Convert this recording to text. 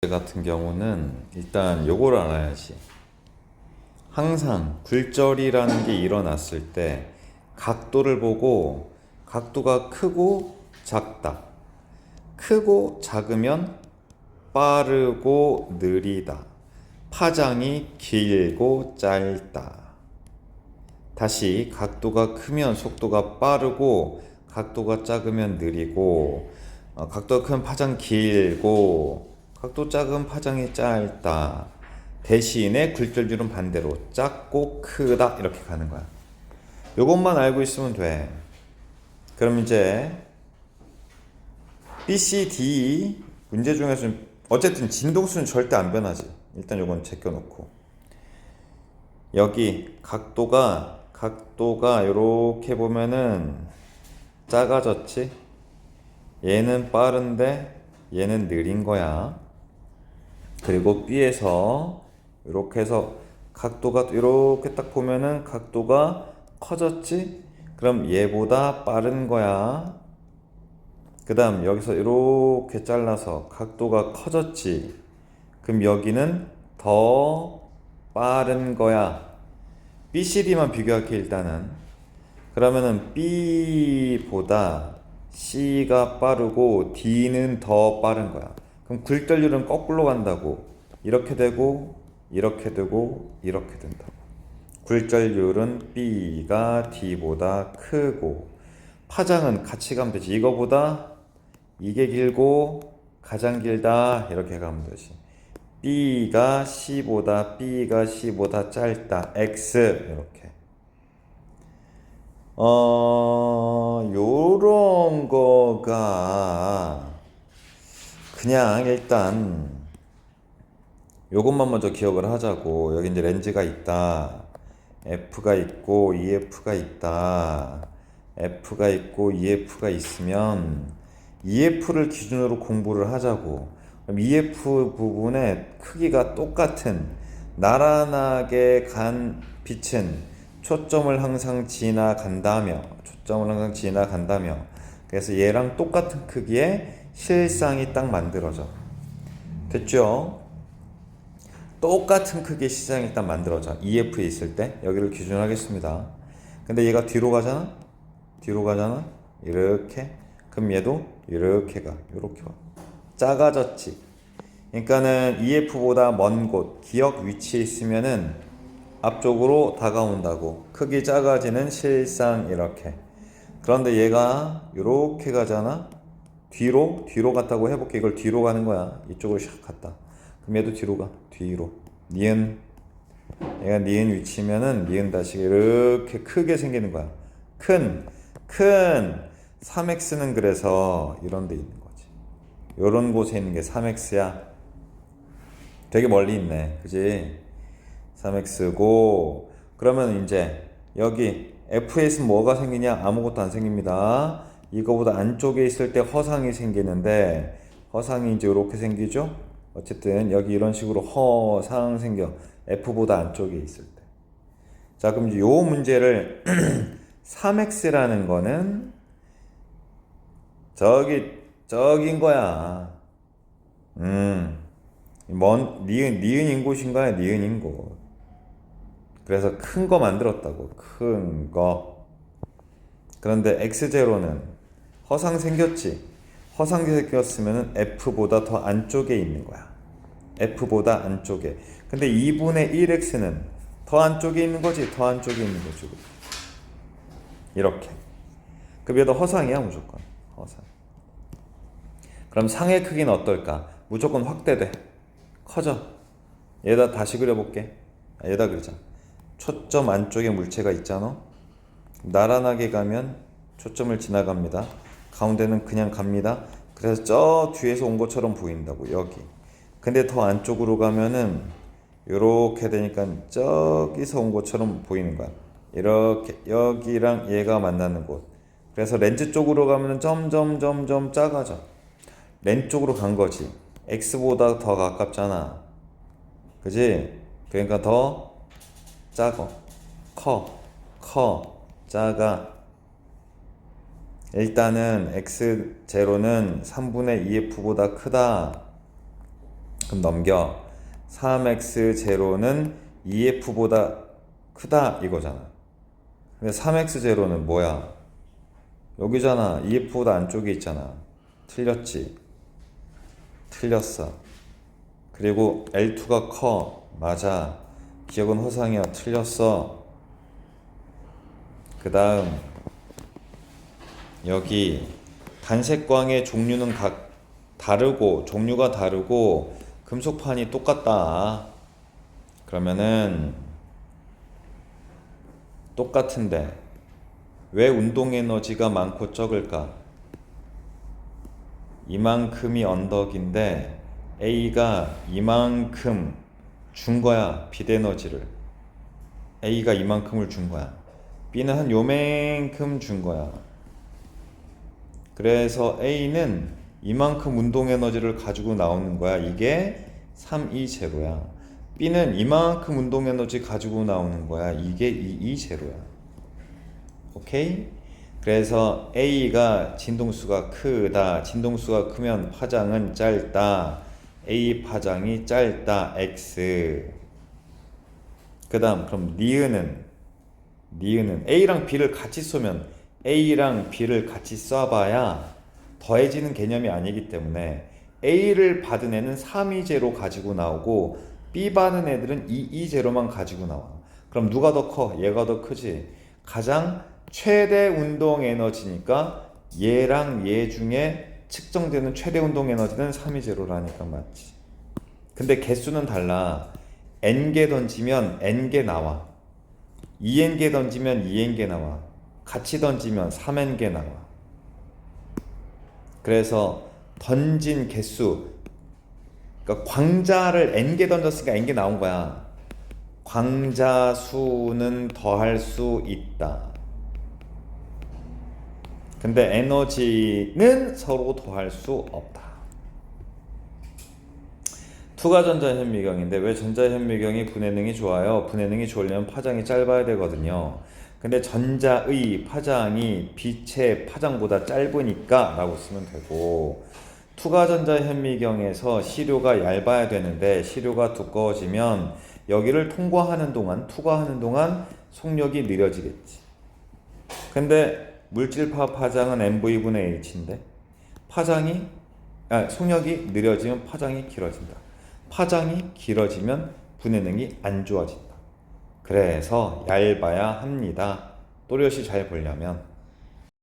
같은 경우는 일단 요걸 알아야지. 항상 굴절이라는 게 일어났을 때 각도를 보고 각도가 크고 작다. 크고 작으면 빠르고 느리다. 파장이 길고 짧다. 다시 각도가 크면 속도가 빠르고 각도가 작으면 느리고 각도가 크면 파장 길고 각도 작은 파장이 짧다. 대신에 굴절률은 반대로 작고 크다 이렇게 가는 거야. 요것만 알고 있으면 돼. 그럼 이제 B, C, D 문제 중에서 어쨌든 진동수는 절대 안 변하지. 일단 요건 제껴놓고 여기 각도가 요렇게 보면은 작아졌지. 얘는 빠른데 얘는 느린 거야. 그리고 B에서 이렇게 해서 각도가 이렇게 딱 보면은 각도가 커졌지? 그럼 얘보다 빠른 거야. 그 다음 여기서 이렇게 잘라서 각도가 커졌지? 그럼 여기는 더 빠른 거야. B, C, D만 비교할게 일단은. 그러면은 B보다 C가 빠르고 D는 더 빠른 거야. 그럼 굴절률은 거꾸로 간다고. 이렇게 되고 이렇게 되고 이렇게 된다고. 굴절률은 B가 D보다 크고 파장은 같이 가면 되지. 이거보다 이게 길고 가장 길다 이렇게 가면 되지. B가 C보다 짧다. X 이렇게. 요런 거가 그냥 일단 요것만 먼저 기억을 하자고. 여기 이제 렌즈가 있다. F가 있고 EF가 있다. F가 있고 EF가 있으면 EF를 기준으로 공부를 하자고. 그럼 EF 부분의 크기가 똑같은 나란하게 간 빛은 초점을 항상 지나간다며. 그래서 얘랑 똑같은 크기의 실상이 딱 만들어져. 됐죠? 똑같은 크기의 실상이 딱 만들어져. EF에 있을 때 여기를 기준으로 하겠습니다. 근데 얘가 뒤로 가잖아? 이렇게. 그럼 얘도 이렇게 가. 이렇게 와. 작아졌지. 그러니까는 EF보다 먼 곳, 기억 위치에 있으면은 앞쪽으로 다가온다고. 크기 작아지는 실상 이렇게. 그런데 얘가 이렇게 가잖아? 뒤로 갔다고 해볼게. 이걸 뒤로 가는 거야. 이쪽으로 샥 갔다. 그럼 얘도 뒤로 가. 뒤로. 니은. 얘가 니은 위치면은 니은 다시가 이렇게 크게 생기는 거야. 큰 3x는 그래서 이런 데 있는 거지. 요런 곳에 있는 게 3x야. 되게 멀리 있네. 그지? 3x고 그러면 이제 여기 f에서 뭐가 생기냐? 아무것도 안 생깁니다. 이거보다 안쪽에 있을 때 허상이 생기는데 허상이 이제 이렇게 생기죠? 어쨌든 여기 이런 식으로 허상 생겨. f보다 안쪽에 있을 때. 자, 그럼 이제 요 문제를 3x라는 거는 저긴 거야. 니은인 곳인가요? 니은인 곳. 그래서 큰 거 만들었다고. 큰 거. 그런데 x0는 허상 생겼지. 허상 생겼으면 f보다 더 안쪽에 있는 거야. f보다 안쪽에. 근데 2분의 1x는 더 안쪽에 있는 거지. 더 안쪽에 있는 거지. 이렇게. 그럼 얘도 허상이야 무조건. 허상. 그럼 상의 크기는 어떨까? 무조건 확대돼. 커져. 얘다 다시 그려볼게. 얘다 그리자. 초점 안쪽에 물체가 있잖아. 나란하게 가면 초점을 지나갑니다. 가운데는 그냥 갑니다. 그래서 저 뒤에서 온 것처럼 보인다고. 여기. 근데 더 안쪽으로 가면은 요렇게 되니까 저기서 온 것처럼 보이는 거야. 이렇게 여기랑 얘가 만나는 곳. 그래서 렌즈 쪽으로 가면은 점점 작아져. 렌즈 쪽으로 간 거지. x보다 더 가깝잖아. 그지? 그러니까 더 작아. 커. 작아. 일단은 x0는 3분의 2f보다 크다. 그럼 넘겨. 3x0는 2f보다 크다 이거잖아. 근데 3x0는 뭐야? 여기잖아. 2f보다 안쪽에 있잖아. 틀렸지? 틀렸어. 그리고 L2가 커. 맞아. 기억은 허상이야. 틀렸어. 그 다음 여기 단색광의 종류는 각 다르고 종류가 다르고 금속판이 똑같다. 그러면은 똑같은데 왜 운동 에너지가 많고 적을까? 이만큼이 언덕인데 A가 이만큼 준 거야. 빛 에너지를. A가 이만큼을 준 거야. B는 한 요만큼 준 거야. 그래서 A는 이만큼 운동 에너지를 가지고 나오는 거야. 이게 320야. B는 이만큼 운동 에너지 가지고 나오는 거야. 이게 220야. 오케이? 그래서 A가 진동수가 크다. 진동수가 크면 파장은 짧다. A 파장이 짧다. X. 그 다음 그럼 니은은 A랑 B를 같이 쏘면 A랑 B를 같이 쏴봐야 더해지는 개념이 아니기 때문에 A를 받은 애는 320 가지고 나오고 B 받은 애들은 220만 가지고 나와. 그럼 누가 더 커? 얘가 더 크지. 가장 최대 운동 에너지니까 얘랑 얘 중에 측정되는 최대 운동 에너지는 320라니까 맞지. 근데 개수는 달라. n개 던지면 n개 나와. 2n개 던지면 2n개 나와. 같이 던지면 3n개 나와. 그래서 던진 개수, 그러니까 광자를 n개 던졌으니까 n개 나온 거야. 광자 수는 더할 수 있다. 근데 에너지는 서로 더할 수 없다. 투가전자 현미경인데 왜 전자 현미경이 분해능이 좋아요? 분해능이 좋으려면 파장이 짧아야 되거든요. 근데 전자의 파장이 빛의 파장보다 짧으니까 라고 쓰면 되고, 투가전자 현미경에서 시료가 얇아야 되는데 시료가 두꺼워지면 여기를 통과하는 동안, 투과하는 동안 속력이 느려지겠지. 근데 물질파 파장은 mv분의 h인데 속력이 느려지면 파장이 길어진다. 파장이 길어지면 분해능이 안 좋아진다. 그래서 얇아야 합니다. 또렷이 잘 보려면.